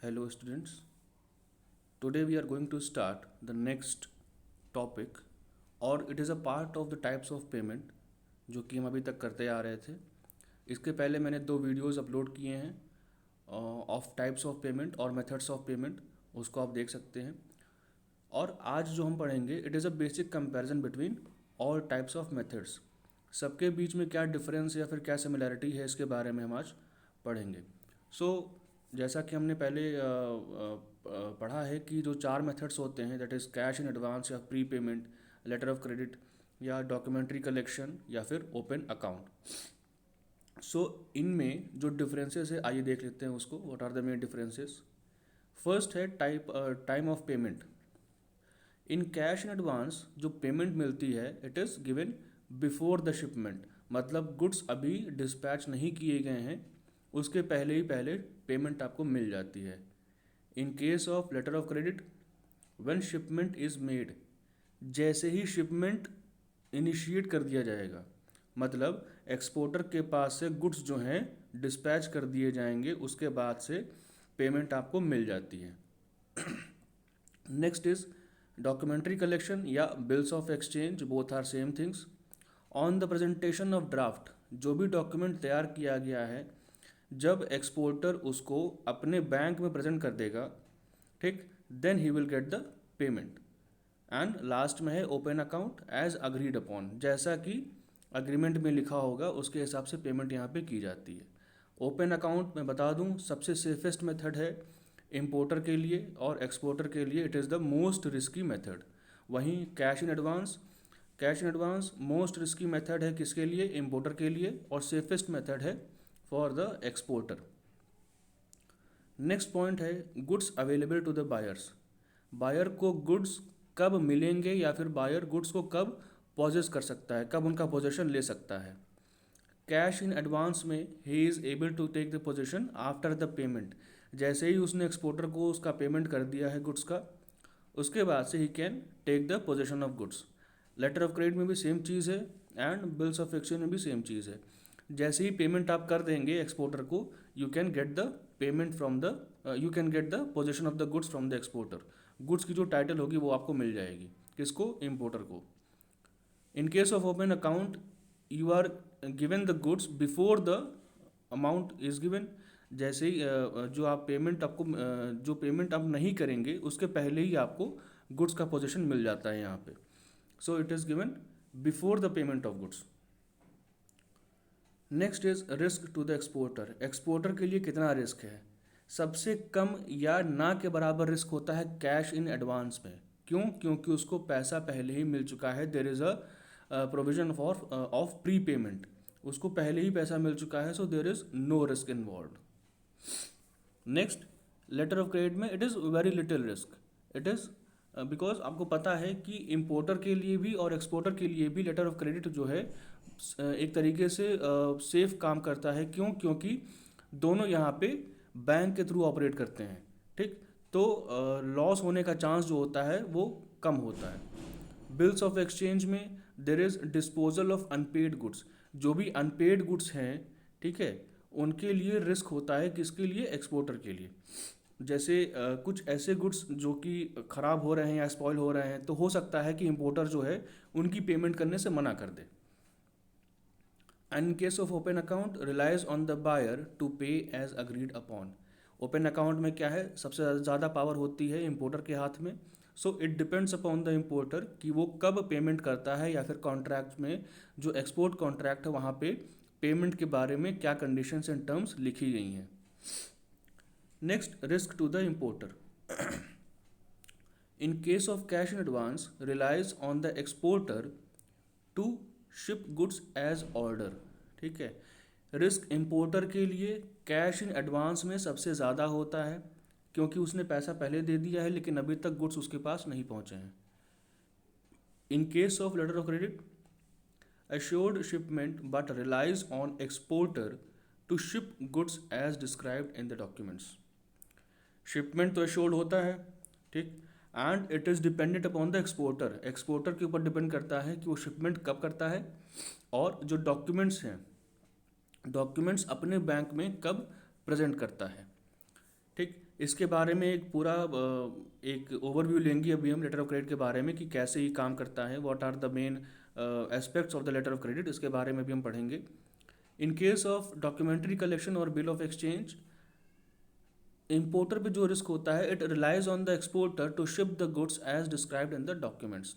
Hello students, today we are going to start the next topic और it is a part of the types of payment जो कि हम अभी तक करते आ रहे थे। इसके पहले मैंने 2 वीडियोस अपलोड किए हैं ऑफ टाइप्स ऑफ पेमेंट और मेथड्स ऑफ पेमेंट, उसको आप देख सकते हैं। और आज जो हम पढ़ेंगे it is a basic comparison between all types of methods. सबके बीच में क्या डिफरेंस या फिर क्या सिमिलैरिटी है इसके बारे में हम आज पढ़ेंगे। जैसा कि हमने पहले पढ़ा है कि जो 4 मेथड्स होते हैं that is cash in advance या prepayment, letter of credit या डॉक्यूमेंट्री कलेक्शन या फिर ओपन अकाउंट। इनमें जो डिफरेंसेस है आइए देख लेते हैं उसको। What are the main differences? First है time of payment. In cash in advance जो पेमेंट मिलती है it is given before the shipment, मतलब गुड्स अभी डिस्पैच नहीं किए गए हैं उसके पहले ही पहले पेमेंट आपको मिल जाती है। In case of letter of credit when shipment is made, जैसे ही शिपमेंट इनिशिएट कर दिया जाएगा, मतलब एक्सपोर्टर के पास से गुड्स जो हैं डिस्पैच कर दिए जाएंगे उसके बाद से पेमेंट आपको मिल जाती है। नेक्स्ट इज डॉक्यूमेंट्री कलेक्शन या bills of exchange, both are same things. On the presentation of draft, जो भी डॉक्यूमेंट तैयार किया गया है जब एक्सपोर्टर उसको अपने बैंक में प्रेजेंट कर देगा, ठीक, then he will get the payment. And last में है open account as agreed upon, जैसा कि अग्रीमेंट में लिखा होगा उसके हिसाब से पेमेंट यहाँ पे की जाती है। ओपन अकाउंट मैं बता दूँ सबसे सेफेस्ट मेथड है इम्पोर्टर के लिए और एक्सपोर्टर के लिए it is the most risky method. वहीं cash in advance most risky method है किसके लिए? इम्पोर्टर के लिए, और सेफेस्ट मेथड है for the exporter. Next point है goods available to the buyers. Buyer को गुड्स कब मिलेंगे या फिर बायर गुड्स को कब पॉजेस कर सकता है, कब उनका पोजेशन ले सकता है। कैश इन एडवांस में ही is able to take the possession after the payment, जैसे ही उसने एक्सपोर्टर को उसका पेमेंट कर दिया है गुड्स का, उसके बाद से ही can take the possession of goods. Letter of credit में भी सेम चीज़ है एंड बिल्स ऑफ एक्सचेंज में भी सेम चीज़ है। जैसे ही पेमेंट आप कर देंगे एक्सपोर्टर को, you can get the payment from the you can get the possession of the goods from the exporter. Goods की जो टाइटल होगी वो आपको मिल जाएगी, किसको? इम्पोर्टर को। In case of open account you are given the goods before the amount is given, जैसे ही जो आप पेमेंट आपको जो पेमेंट आप नहीं करेंगे उसके पहले ही आपको गुड्स का पोजीशन मिल जाता है यहाँ पे। So it is given before the payment of goods. Next is risk to the exporter. Exporter के लिए कितना रिस्क है? सबसे कम या ना के बराबर रिस्क होता है कैश इन एडवांस में। क्यों? क्योंकि उसको पैसा पहले ही मिल चुका है। There is a provision of prepayment, उसको पहले ही पैसा मिल चुका है, so there is no risk involve. Next, letter of credit में it is very little risk. It is because आपको पता है कि इम्पोर्टर के लिए भी और एक्सपोर्टर के लिए भी लेटर ऑफ क्रेडिट जो है एक तरीके से सेफ काम करता है। क्यों? क्योंकि दोनों यहाँ पे बैंक के थ्रू ऑपरेट करते हैं, ठीक, तो लॉस होने का चांस जो होता है वो कम होता है। बिल्स ऑफ एक्सचेंज में there is disposal of unpaired goods. जो भी अनपेड गुड्स हैं, ठीक है, उनके लिए रिस्क होता है। किसके लिए? एक्सपोर्टर के लिए। जैसे कुछ ऐसे गुड्स जो कि ख़राब हो रहे हैं या स्पॉइल हो रहे हैं, तो हो सकता है कि इम्पोर्टर जो है उनकी पेमेंट करने से मना कर दे। And in case of open account relies on the buyer to pay as agreed upon. Open account में क्या है, सबसे ज़्यादा पावर होती है इम्पोर्टर के हाथ में। So it depends upon the importer कि वो कब पेमेंट करता है, या फिर कॉन्ट्रैक्ट में जो एक्सपोर्ट कॉन्ट्रैक्ट है वहाँ पे पेमेंट के बारे में क्या कंडीशंस एंड टर्म्स लिखी गई हैं। Next, risk to the importer. In case of cash in advance relies on the exporter to ship goods as order, ठीक है। रिस्क इम्पोर्टर के लिए कैश इन एडवांस में सबसे ज़्यादा होता है क्योंकि उसने पैसा पहले दे दिया है लेकिन अभी तक गुड्स उसके पास नहीं पहुंचे हैं। In case of letter of credit assured shipment but relies on exporter to ship goods as described in the documents. Shipment तो assured होता है, ठीक, and it is dependent upon the exporter. Exporter के ऊपर डिपेंड करता है कि वो शिपमेंट कब करता है और जो डॉक्यूमेंट्स हैं, डॉक्यूमेंट्स अपने बैंक में कब प्रेजेंट करता है, ठीक। इसके बारे में एक पूरा एक ओवरव्यू लेंगे अभी हम लेटर ऑफ क्रेडिट के बारे में कि कैसे ये काम करता है, what are the main aspects of the letter of credit, इसके बारे में भी हम पढ़ेंगे। In case of documentary collection और बिल ऑफ एक्सचेंज, इंपोर्टर पे जो रिस्क होता है, it relies on the exporter to ship the goods as described in the documents.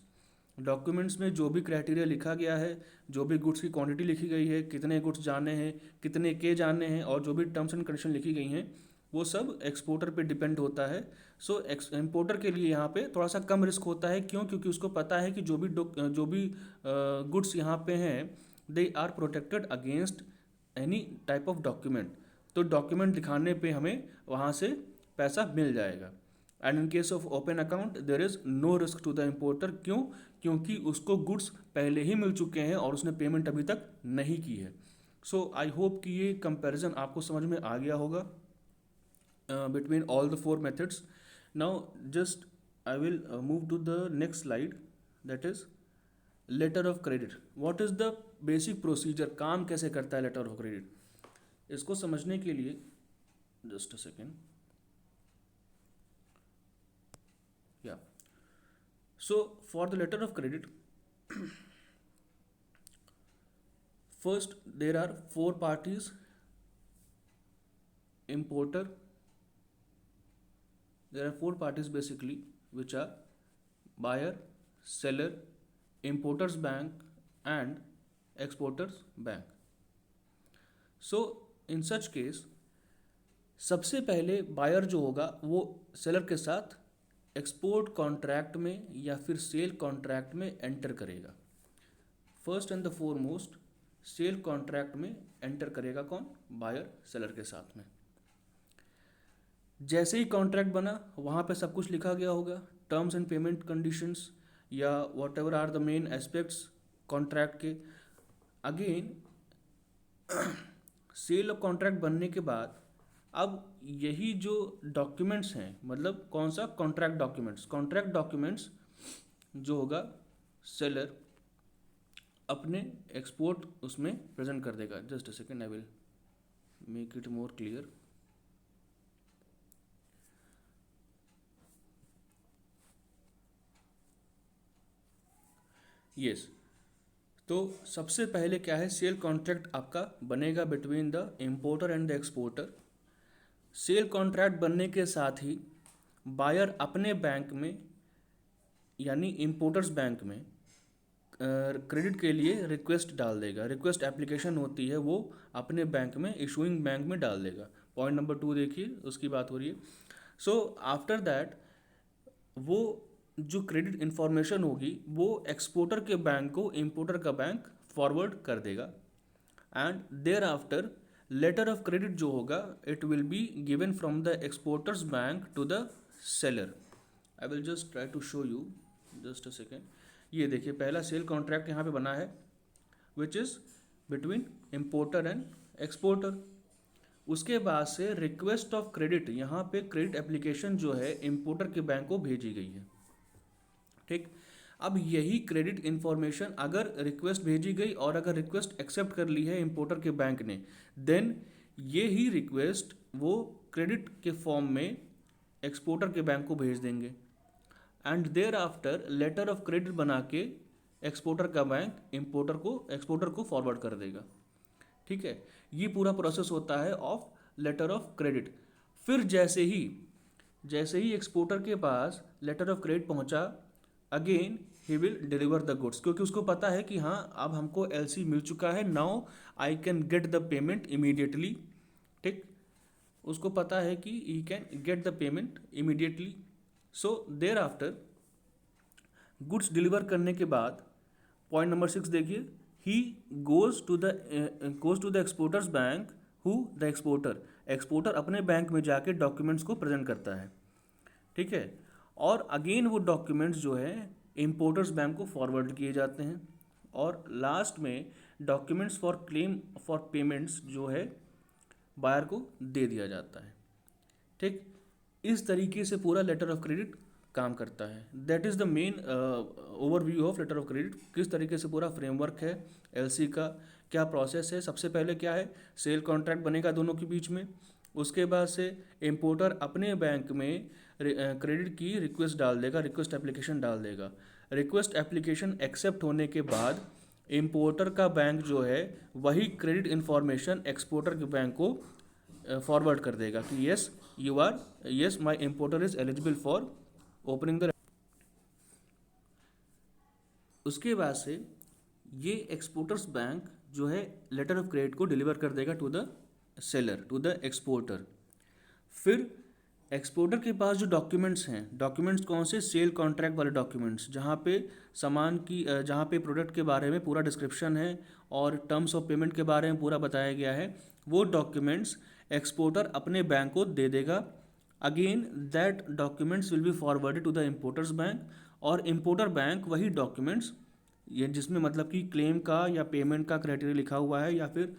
Documents में जो भी क्राइटेरिया लिखा गया है, जो भी गुड्स की क्वांटिटी लिखी गई है, कितने गुड्स जाने हैं, कितने के जाने हैं, और जो भी टर्म्स एंड कंडीशन लिखी गई हैं, वो सब एक्सपोर्टर पे डिपेंड होता है। सो इंपोर्टर के लिए यहाँ पे थोड़ा सा कम रिस्क होता है। क्यों? क्योंकि उसको पता है कि जो भी गुड्स यहाँ पे हैं, they are protected against any type of document. तो डॉक्यूमेंट दिखाने पे हमें वहाँ से पैसा मिल जाएगा। And in case of open account there is no risk to the importer. क्यों? क्योंकि उसको गुड्स पहले ही मिल चुके हैं और उसने पेमेंट अभी तक नहीं की है। सो आई होप कि ये कंपैरिजन आपको समझ में आ गया होगा between all the four methods. Now just I will move to the next slide, that is letter of credit. What is the basic procedure? काम कैसे करता है letter of credit? इसको समझने के लिए just a second. Yeah. So for the letter of credit, first there are four parties: importer. There are four parties basically, which are buyer, seller, importers bank and exporters bank. So in such case, सबसे पहले buyer जो होगा वो seller के साथ export contract में या फिर सेल कॉन्ट्रैक्ट में एंटर करेगा। First and the foremost sale contract में एंटर करेगा कौन? बायर सेलर के साथ में। जैसे ही कॉन्ट्रैक्ट बना, वहाँ पे सब कुछ लिखा गया होगा, टर्म्स एंड पेमेंट कंडीशंस या whatever are the main aspects contract के। अगेन सेल ऑफ कॉन्ट्रैक्ट बनने के बाद अब यही जो डॉक्यूमेंट्स हैं, मतलब कौन सा? Contract documents. कॉन्ट्रैक्ट डॉक्यूमेंट्स जो होगा सेलर अपने एक्सपोर्ट उसमें प्रेजेंट कर देगा। Just a second, I will make it more clear. Yes, तो सबसे पहले क्या है? सेल कॉन्ट्रैक्ट आपका बनेगा between the importer and the exporter. Sale contract बनने के साथ ही बायर अपने बैंक में यानी इम्पोर्टर्स बैंक में क्रेडिट के लिए रिक्वेस्ट डाल देगा। रिक्वेस्ट एप्लीकेशन होती है, वो अपने बैंक में, इशूइंग बैंक में डाल देगा। पॉइंट नंबर 2 देखिए, उसकी बात हो रही है। सो आफ्टर दैट वो जो क्रेडिट इन्फॉर्मेशन होगी वो एक्सपोर्टर के बैंक को इम्पोर्टर का बैंक फॉरवर्ड कर देगा। And thereafter letter of credit जो होगा, it will be given from the exporter's bank to the seller. I will just try to show you, just a second. ये देखिए, पहला sale contract यहाँ पे बना है, which is between importer and exporter. उसके बाद से रिक्वेस्ट ऑफ क्रेडिट, यहाँ पे क्रेडिट एप्लीकेशन जो है इम्पोर्टर के बैंक को भेजी गई है। ठीक, अब यही क्रेडिट इन्फॉर्मेशन अगर रिक्वेस्ट भेजी गई और अगर रिक्वेस्ट एक्सेप्ट कर ली है इम्पोर्टर के बैंक ने, देन ये ही रिक्वेस्ट वो क्रेडिट के फॉर्म में एक्सपोर्टर के बैंक को भेज देंगे। And thereafter letter of credit बना के एक्सपोर्टर का बैंक एक्सपोर्टर को फॉरवर्ड कर देगा। ठीक है, ये पूरा प्रोसेस होता है ऑफ लेटर ऑफ क्रेडिट। फिर जैसे ही एक्सपोर्टर के पास लेटर ऑफ क्रेडिट पहुंचा, again he will deliver the goods, क्योंकि उसको पता है कि हाँ अब हमको एलसी मिल चुका है, now I can get the payment immediately. ठीक, उसको पता है कि he can get the payment immediately. So thereafter goods deliver करने के बाद, पॉइंट नंबर 6 देखिए, he goes to the exporter's bank, who the exporter. Exporter अपने बैंक में जाके डॉक्यूमेंट्स को प्रेजेंट करता है। ठीक है, और अगेन वो डॉक्यूमेंट्स जो है इम्पोर्टर्स बैंक को फॉरवर्ड किए जाते हैं, और लास्ट में documents for claim for payments जो है बायर को दे दिया जाता है। ठीक, इस तरीके से पूरा लेटर ऑफ क्रेडिट काम करता है। That is the main overview of letter of credit. किस तरीके से पूरा फ्रेमवर्क है एलसी का, क्या प्रोसेस है। सबसे पहले क्या है, सेल कॉन्ट्रैक्ट बनेगा दोनों के बीच में, उसके बाद से इम्पोर्टर अपने बैंक में क्रेडिट की रिक्वेस्ट डाल देगा, रिक्वेस्ट एप्लीकेशन डाल देगा। रिक्वेस्ट एप्लीकेशन एक्सेप्ट होने के बाद इम्पोर्टर का बैंक जो है वही क्रेडिट इन्फॉर्मेशन एक्सपोर्टर के बैंक को फॉरवर्ड कर देगा कि yes my importer is eligible for opening the. उसके बाद से ये एक्सपोर्टर्स बैंक जो है लेटर ऑफ क्रेडिट को डिलीवर कर देगा to the seller, to the exporter. फिर एक्सपोर्टर के पास जो डॉक्यूमेंट्स हैं, डॉक्यूमेंट्स कौन से, सेल कॉन्ट्रैक्ट वाले डॉक्यूमेंट्स, जहाँ पे सामान की जहाँ पे प्रोडक्ट के बारे में पूरा डिस्क्रिप्शन है और टर्म्स ऑफ पेमेंट के बारे में पूरा बताया गया है, वो डॉक्यूमेंट्स एक्सपोर्टर अपने बैंक को दे देगा। Again that documents will be forwarded to the importer's bank, और इम्पोर्टर बैंक वही डॉक्यूमेंट्स, ये जिसमें मतलब कि क्लेम का या पेमेंट का क्राइटेरिया लिखा हुआ है या फिर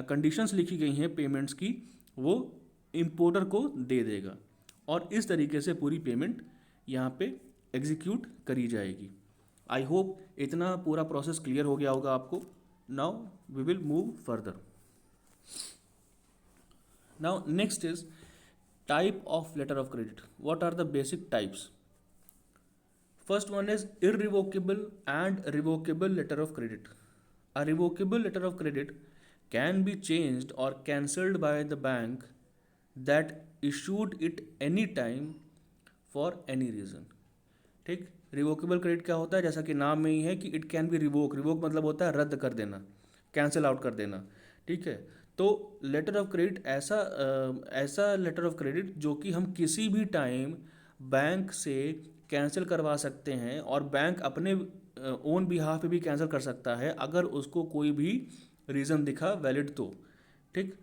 कंडीशंस लिखी गई हैं पेमेंट्स की, वो इम्पोर्टर को दे देगा। और इस तरीके से पूरी पेमेंट यहाँ पे एग्जीक्यूट करी जाएगी। आई होप इतना पूरा प्रोसेस क्लियर हो गया होगा आपको। Now we will move further. Now next is type of letter of credit. What are the basic types? First one is irrevocable and revocable letter of credit. A revocable letter of credit can be changed or cancelled by the bank that issued it any time for any reason. ठीक, revocable credit क्या होता है? जैसा कि नाम में ही है कि it can be revoke. Revoke मतलब होता है रद्द कर देना, कैंसिल आउट कर देना। ठीक है, तो लेटर ऑफ क्रेडिट ऐसा लेटर ऑफ क्रेडिट जो कि हम किसी भी टाइम बैंक से कैंसिल करवा सकते हैं, और बैंक अपने ओन बिहाफ पे भी कैंसिल कर सकता है अगर उसको कोई भी रीज़न दिखा वैलिड तो। ठीक,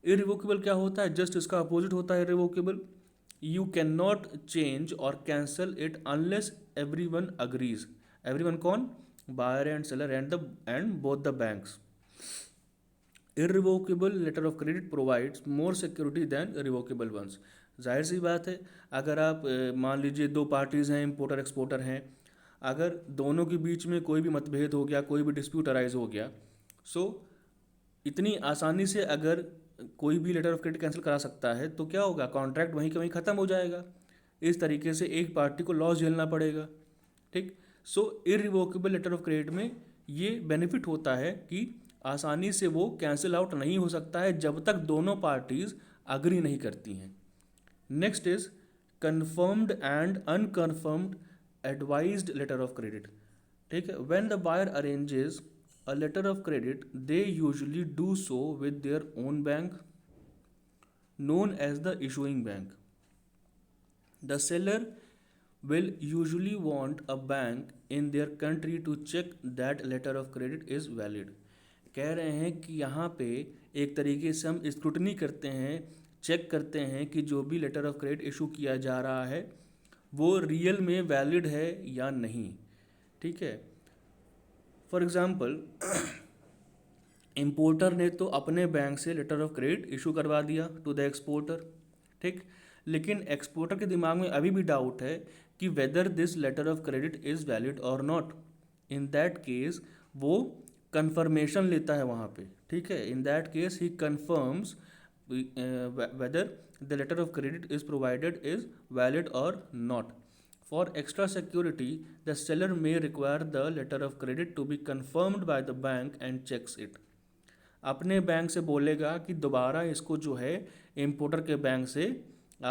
इरिवोकेबल क्या होता है? जस्ट इसका अपोजिट होता है irrevocable. You can not change और cancel it unless everyone agrees. Everyone कौन? Buyer and seller and both the banks. Irrevocable letter of credit provides more security than revocable ones. जाहिर सी बात है, अगर आप मान लीजिए दो पार्टीज़ हैं, इम्पोर्टर एक्सपोर्टर हैं, अगर दोनों के बीच में कोई भी मतभेद हो गया, कोई भी डिस्प्यूट अराइज हो गया, सो इतनी आसानी से अगर कोई भी लेटर ऑफ क्रेडिट कैंसिल करा सकता है तो क्या होगा? कॉन्ट्रैक्ट वहीं के वहीं ख़त्म हो जाएगा। इस तरीके से एक पार्टी को लॉस झेलना पड़ेगा। ठीक, सो इरिवोकेबल लेटर ऑफ क्रेडिट में ये बेनिफिट होता है कि आसानी से वो कैंसिल आउट नहीं हो सकता है जब तक दोनों पार्टीज़ अग्री नहीं करती हैं। Next is confirmed and unconfirmed advised letter of credit. ठीक है, when the buyer arranges a letter of credit they usually do so with their own bank known as the issuing bank. The seller will usually want a bank in their country to check that letter of credit is valid. कह रहे हैं कि यहाँ पे एक तरीके से हम स्क्रूटनी करते हैं, चेक करते हैं कि जो भी लेटर ऑफ क्रेडिट इशू किया जा रहा है वो रियल में वैलिड है या नहीं। ठीक है, फॉर एग्ज़ाम्पल इम्पोर्टर ने तो अपने बैंक से लेटर ऑफ क्रेडिट इशू करवा दिया टू द एक्सपोर्टर। ठीक, लेकिन एक्सपोर्टर के दिमाग में अभी भी डाउट है कि whether this letter of credit is valid और नॉट। इन दैट केस वो कंफर्मेशन लेता है वहाँ पे। ठीक है, in that case he confirms whether the letter of credit is provided is valid or not. For extra security, the seller may require the letter of credit to be confirmed by the bank and checks it. अपने bank से बोलेगा कि दोबारा इसको जो है importer के bank से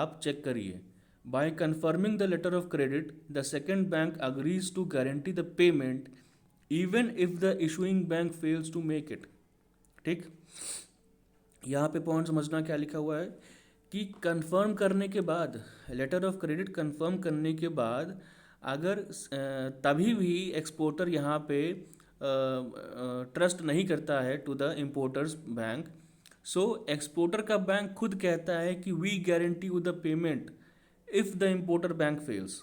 आप चेक करिए। By confirming the letter of credit, the second bank agrees to guarantee the payment even if the issuing bank fails to make it. ठीक, यहाँ पे पॉइंट समझना क्या लिखा हुआ है कि कंफर्म करने के बाद, लेटर ऑफ क्रेडिट कंफर्म करने के बाद अगर तभी भी एक्सपोर्टर यहाँ पे ट्रस्ट नहीं करता है to the importer's bank, so exporter का बैंक खुद कहता है कि we guarantee you the payment if the importer bank fails.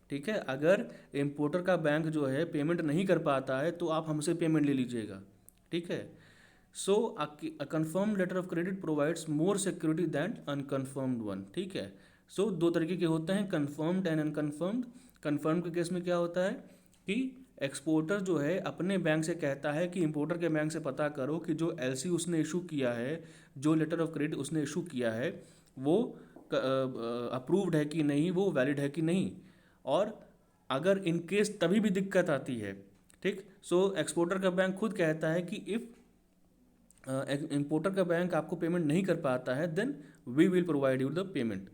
ठीक है, अगर इम्पोर्टर का बैंक जो है पेमेंट नहीं कर पाता है तो आप हमसे पेमेंट ले लीजिएगा। ठीक है, सो a confirmed letter of credit provides more security than unconfirmed one. ठीक है, सो दो तरीके के होते हैं, confirmed and unconfirmed. confirmed के केस में क्या होता है कि एक्सपोर्टर जो है अपने बैंक से कहता है कि इंपोर्टर के बैंक से पता करो कि जो एलसी उसने इशू किया है, जो लेटर ऑफ क्रेडिट उसने इशू किया है, वो अप्रूव्ड है कि नहीं, वो वैलिड है कि नहीं। और अगर इन केस तभी भी दिक्कत आती है, ठीक, सो एक्सपोर्टर का बैंक खुद कहता है कि इफ़ इंपोर्टर का बैंक आपको पेमेंट नहीं कर पाता है, then we will provide you the payment.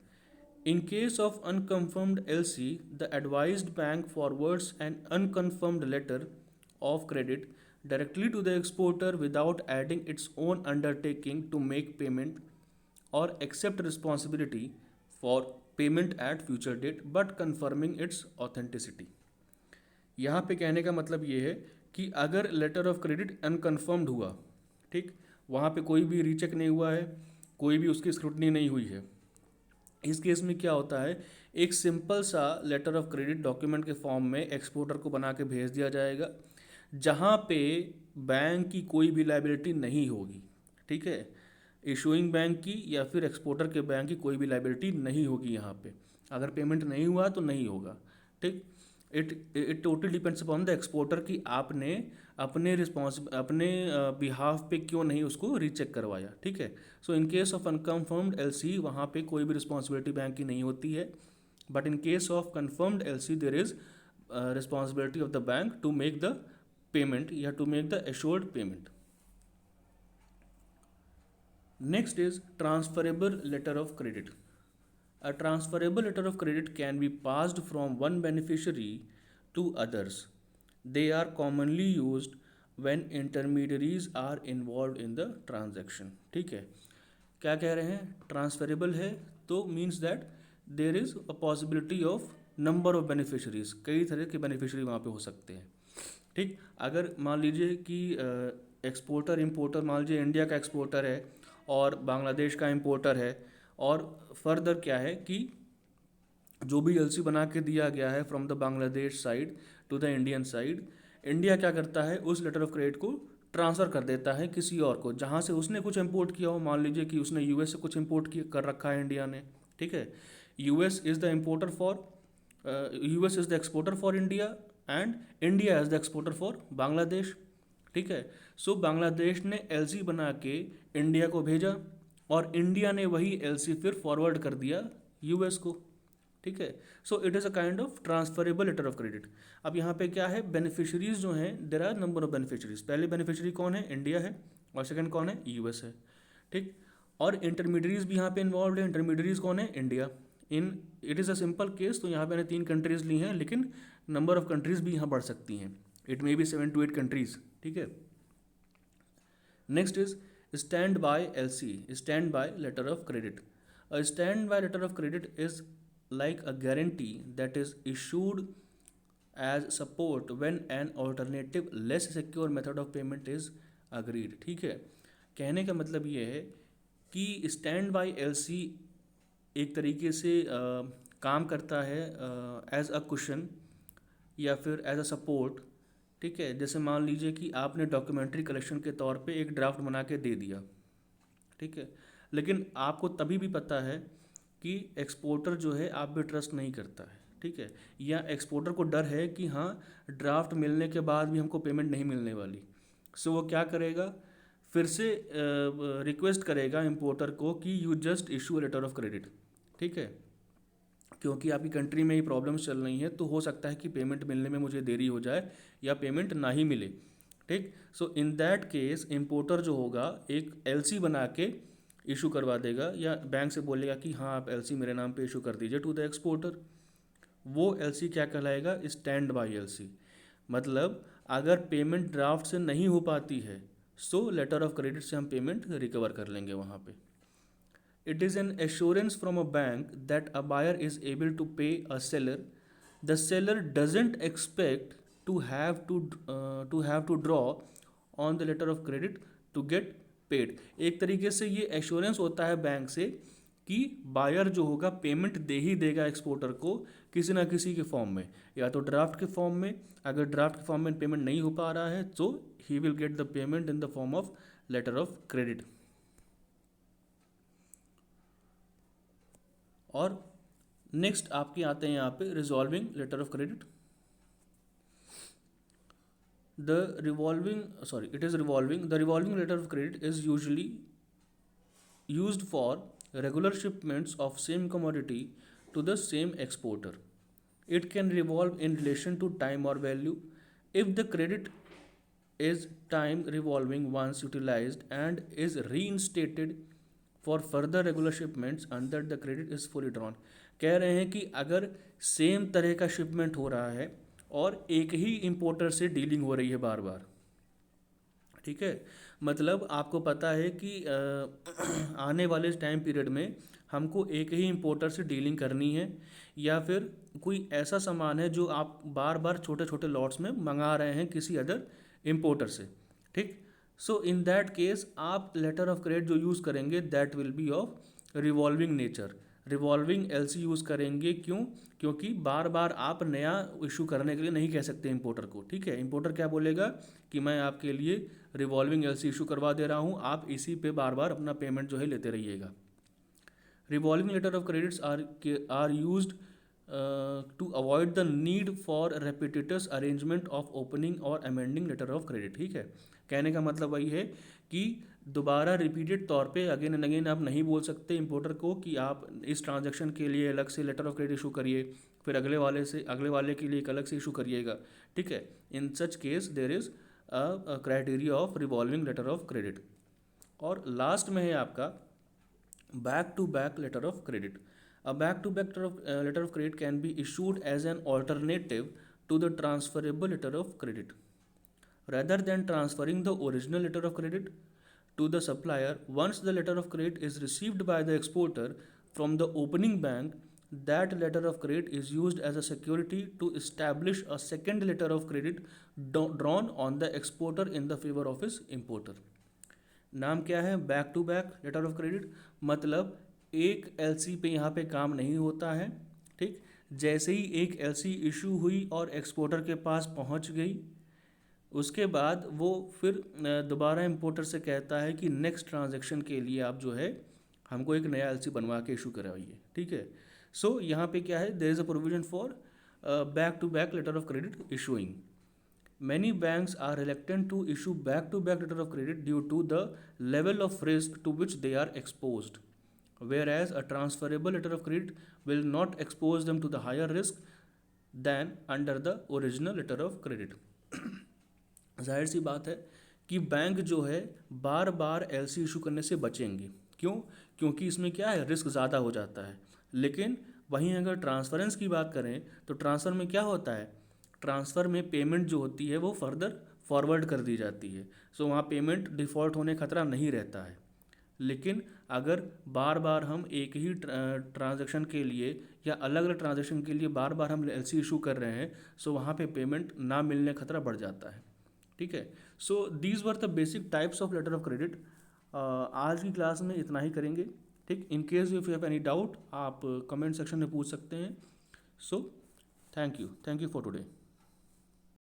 In case of unconfirmed LC, the advised bank forwards an unconfirmed letter of credit directly to the exporter without adding its own undertaking to make payment or accept responsibility for payment at future date but confirming its authenticity। यहाँ पे कहने का मतलब ये है कि अगर letter of credit unconfirmed हुआ, ठीक, वहाँ पे कोई भी रीचेक नहीं हुआ है, कोई भी उसकी स्क्रूटनी नहीं हुई है, इस केस में क्या होता है, एक सिंपल सा लेटर ऑफ क्रेडिट डॉक्यूमेंट के फॉर्म में एक्सपोर्टर को बना के भेज दिया जाएगा, जहाँ पे बैंक की कोई भी लाइबिलिटी नहीं होगी, ठीक है, इशूइंग बैंक की या फिर एक्सपोर्टर के बैंक की कोई भी लाइबिलिटी नहीं होगी। यहाँ पे अगर पेमेंट नहीं हुआ तो नहीं होगा, ठीक। It it totally depends upon the exporter कि आपने अपने बिहाफ पे क्यों नहीं उसको रीचेक करवाया, ठीक है। So in case of unconfirmed LC वहाँ पे कोई भी रिस्पॉन्सिबिलिटी बैंक की नहीं होती है, but in case of confirmed LC there is responsibility of the bank to make the payment या to make the assured payment. Next is transferable letter of credit. A transferable letter of credit can be passed from one beneficiary to others. They are commonly used when intermediaries are involved in the transaction। ठीक है, क्या कह रहे हैं, transferable है तो means that there is a possibility of number of beneficiaries, कई तरह के बेनिफिशरी वहाँ पे हो सकते हैं, ठीक। अगर मान लीजिए कि एक्सपोर्टर इंपोर्टर, मान लीजिए इंडिया का एक्सपोर्टर है और बांग्लादेश का इंपोर्टर है, और फर्दर क्या है कि जो भी एलसी बना के दिया गया है from the Bangladesh side to the Indian side, India क्या करता है, उस लेटर ऑफ क्रेडिट को ट्रांसफ़र कर देता है किसी और को जहाँ से उसने कुछ इंपोर्ट किया हो। मान लीजिए कि उसने यूएस से कुछ इंपोर्ट कर रखा है इंडिया ने, ठीक है। US is the importer for US is the exporter for India and India is the exporter for Bangladesh, ठीक है। सो बांग्लादेश ने एलसी बना के इंडिया को भेजा और इंडिया ने वही एलसी फिर फॉरवर्ड कर दिया यूएस को, ठीक है। So it is a kind of transferable letter of credit. अब यहाँ पे क्या है, बेनिफिशरीज जो हैं, there are number of beneficiaries. पहले बेनिफिशरी कौन है, इंडिया है, और सेकंड कौन है, यूएस है, ठीक। और इंटरमीडियरीज भी यहाँ पे इन्वॉल्व है। इंटरमीडियरीज कौन है, India. In it is a simple case, तो यहाँ पे मैंने 3 कंट्रीज ली हैं, लेकिन नंबर ऑफ कंट्रीज भी यहाँ बढ़ सकती हैं, it may be 7 to 8 countries, ठीक है। Next is standby LC, standby letter of credit. A standby letter of credit is like a guarantee that is issued as support when an alternative less secure method of payment is agreed। ठीक है, कहने का मतलब ये है कि stand by LC एक तरीके से काम करता है एज अ कुशन या फिर एज अ सपोर्ट, ठीक है। जैसे मान लीजिए कि आपने डॉक्यूमेंट्री कलेक्शन के तौर पे एक ड्राफ्ट बना के दे दिया, ठीक है, लेकिन आपको तभी भी पता है कि एक्सपोर्टर जो है आप पे ट्रस्ट नहीं करता है, ठीक है, या एक्सपोर्टर को डर है कि हाँ ड्राफ्ट मिलने के बाद भी हमको पेमेंट नहीं मिलने वाली। सो वो क्या करेगा, फिर से रिक्वेस्ट करेगा इंपोर्टर को कि you just issue letter of credit, ठीक है, क्योंकि आपकी कंट्री में ही प्रॉब्लम्स चल रही हैं, तो हो सकता है कि पेमेंट मिलने में मुझे देरी हो जाए या पेमेंट ना ही मिले, ठीक। सो इन दैट केस इंपोर्टर जो होगा एक एलसी बना के इशू करवा देगा या बैंक से बोलेगा कि हाँ आप एलसी मेरे नाम पे इशू कर दीजिए टू द एक्सपोर्टर। वो एलसी क्या कहलाएगा, स्टैंड बाय एलसी। मतलब अगर पेमेंट ड्राफ्ट से नहीं हो पाती है, सो लेटर ऑफ क्रेडिट से हम पेमेंट रिकवर कर लेंगे वहाँ पे। It is an assurance from a bank that a buyer is able to pay a seller. The seller doesn't expect to have to draw on the letter of credit to get paid। एक तरीके से ये assurance होता है bank से कि buyer जो होगा पेमेंट दे ही देगा एक्सपोर्टर को किसी ना किसी के फॉर्म में, या तो ड्राफ्ट के फॉर्म में। अगर ड्राफ्ट के फॉर्म में पेमेंट नहीं हो पा रहा है तो he will get the payment in the form of letter of credit. और नेक्स्ट आपके आते हैं यहाँ पे revolving letter of credit. The revolving letter of credit is usually used for regular shipments of same commodity to the same exporter. It can revolve in relation to time or value. If the credit is time revolving once utilized and is reinstated for further regular shipments under the credit is fully drawn. कह रहे हैं कि अगर same तरह का shipment हो रहा है और एक ही इंपोर्टर से डीलिंग हो रही है बार बार, ठीक है, मतलब आपको पता है कि आने वाले टाइम पीरियड में हमको एक ही इंपोर्टर से डीलिंग करनी है, या फिर कोई ऐसा सामान है जो आप बार बार छोटे छोटे लॉट्स में मंगा रहे हैं किसी अदर इंपोर्टर से, ठीक। सो इन दैट केस आप लेटर ऑफ क्रेडिट जो यूज़ करेंगे that will be of revolving nature, revolving LC use करेंगे। क्यों? क्योंकि बार बार आप नया इशू करने के लिए नहीं कह सकते इंपोर्टर को, ठीक है। इंपोर्टर क्या बोलेगा कि मैं आपके लिए रिवॉल्विंग एलसी इशू करवा दे रहा हूँ, आप इसी पे बार बार अपना पेमेंट जो है लेते रहिएगा। Revolving letter of credits are used to avoid the need for repetitious arrangement of opening और अमेंडिंग लेटर ऑफ क्रेडिट, ठीक है। कहने का मतलब वही है कि दोबारा रिपीटेड तौर पे अगेन एंड अगेन आप नहीं बोल सकते इंपोर्टर को कि आप इस ट्रांजैक्शन के लिए अलग से लेटर ऑफ क्रेडिट इशू करिए, फिर अगले वाले के लिए एक अलग से इशू करिएगा, ठीक है। In such case there is a criteria of revolving letter of credit. और लास्ट में है आपका back to back letter of credit. A back-to-back letter of credit can be issued as an alternative to the transferable letter of credit. Rather than transferring the original letter of credit to the supplier, once the letter of credit is received by the exporter from the opening bank, that letter of credit is used as a security to establish a second letter of credit drawn on the exporter in the favor of his importer. नाम क्या है? Back to back letter of credit. मतलब एक LC पे यहाँ पे काम नहीं होता है, ठीक। जैसे ही एक एलसी इशू हुई और एक्सपोर्टर के पास पहुँच गई, उसके बाद वो फिर दोबारा इंपोर्टर से कहता है कि नेक्स्ट ट्रांजैक्शन के लिए आप जो है हमको एक नया एलसी बनवा के इशू करवाइए, ठीक है। सो यहाँ पे क्या है, there is a provision for back to back letter of credit issuing. Many banks are reluctant to issue back-to-back letter of credit due to the level of risk to which they are exposed, whereas a transferable letter of credit will not expose them to the higher risk than under the original letter of credit. जाहिर सी बात है कि bank जो है बार बार LC issue करने से बचेंगे। क्यों? क्योंकि इसमें क्या है, रिस्क ज़्यादा हो जाता है। लेकिन वहीं अगर ट्रांसफरेंस की बात करें तो ट्रांसफ़र में क्या होता है, ट्रांसफ़र में पेमेंट जो होती है वो फर्दर फॉरवर्ड कर दी जाती है। सो वहाँ पेमेंट डिफ़ॉल्ट होने का खतरा नहीं रहता है। लेकिन अगर बार बार हम एक ही ट्रांजैक्शन के लिए या अलग अलग ट्रांजैक्शन के लिए बार बार हम एलसी इशू कर रहे हैं, सो वहाँ पे पेमेंट ना मिलने का खतरा बढ़ जाता है, ठीक है। So these were the basic types of letter of credit. आज की क्लास में इतना ही करेंगे, ठीक। In case if you have any doubt आप कमेंट सेक्शन में पूछ सकते हैं। So thank you for today.